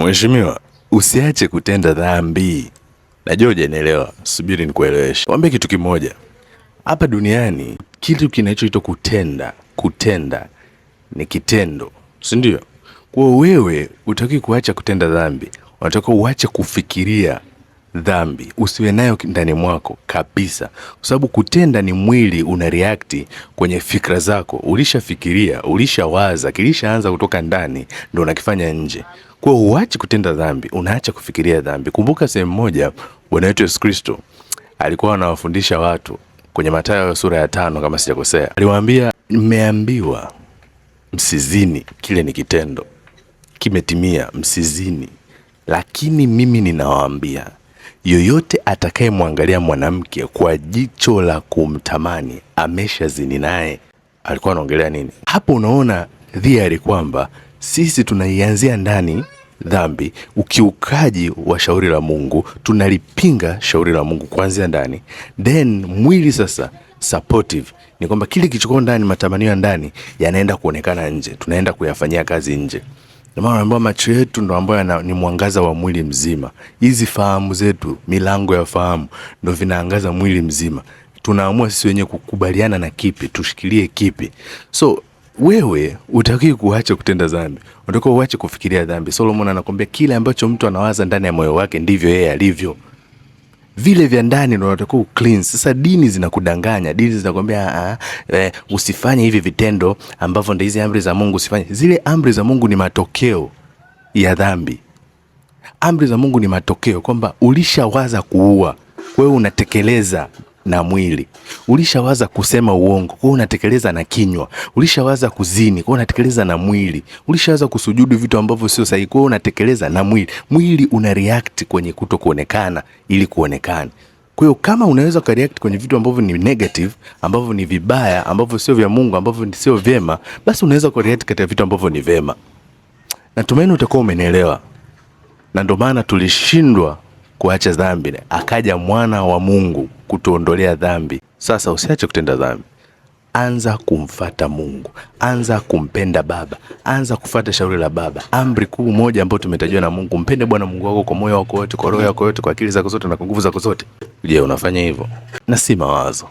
Mheshimiwa, usiache kutenda dhambi. Najua hujanielewa, subiri nikueleweshe. Kwambie kitu kimoja. Hapa duniani kitu kinachoitwa kutenda ni kitendo, si ndio? Kwa wewe utaki kuacha kutenda dhambi, unataka uache kufikiria dhambi, usiwe nayo ndani mwako kabisa. Kwa sababu kutenda ni mwili una react kwenye fikra zako. Ulishafikiria, ulishawaza, kilishaanza kutoka ndani ndio unakifanya nje. Kwa hiyo uache kutenda dhambi, unaacha kufikiria dhambi. Kumbuka sehemu moja Bwana wetu Yesu Kristo alikuwa anawafundisha watu kwenye Mathayo sura ya 5 kama sijakosea. Aliwaambia, mmeambiwa msizini, kile ni kitendo. Kimetimia, msizini. Lakini mimi ninawaambia, yoyote atakayemwangalia mwanamke kwa jicho la kumtamani ameshazini naye. Alikuwa anaongelea nini? Hapo unaona dhahiri kwamba sisi tunaianzia ndani dhambi, ukiukaji wa shauri la Mungu, tunalipinga shauri la Mungu kuanzia ndani. Then mwili sasa supportive ni kwamba kile kilichokuwa ndani, matamanio ya ndani yanaenda kuonekana nje, tunaenda kuyafanyia kazi nje. Ndio maana naomba macho yetu ndio ambayo ni mwangaza wa mwili mzima. Hizi fahamu zetu, milango ya fahamu ndio vinaangaza mwili mzima. Tunaamua sisi wenyewe kukubaliana na kipi, tushikilie kipi. So wewe utaki kuacha kutenda dhambi, unataka uache kufikiria dhambi. Solomon anakuambia kile ambacho mtu anawaza ndani ya moyo wake ndivyo yeye alivyo. Vile vya ndani ndio unataka cleanse. Sasa dini zinakudanganya. Dini zinakwambia usifanye hivi vitendo ambavyo ndio hizi amri za Mungu usifanye. Zile amri za Mungu ni matokeo ya dhambi. Amri za Mungu ni matokeo kwamba ulishawaza kuua, wewe unatekeleza na mwili. Ulishawaza kusema uongo, wewe unatekeleza na kinywa. Ulishawaza kuzini, wewe unatekeleza na mwili. Ulishawaza kusujudu vitu ambavyo sio sahihi, wewe unatekeleza na mwili. Mwili una react kwenye kutokuonekana ili kuonekana. Kwa hiyo kama unaweza ka react kwenye vitu ambavyo ni negative, ambavyo ni vibaya, ambavyo sio vya Mungu, ambavyo sio vyema, basi unaweza ku react katika vitu ambavyo ni vyema. Natumaini utakuwa umenielewa. Na ndio maana tulishindwa kuacha dhambi, akaja mwana wa Mungu kutuondolea dhambi. Sasa usiache kutenda dhambi. Anza kumfuata Mungu, anza kumpenda Baba, anza kufuata shauri la Baba. Amri kuu moja ambayo tumetajwa na Mungu, mpende Bwana Mungu wako kwa moyo wako wote, kwa roho yako yote, kwa akili zako zote na kwa nguvu zako zote. Je, unafanya hivyo? Na si mawazo.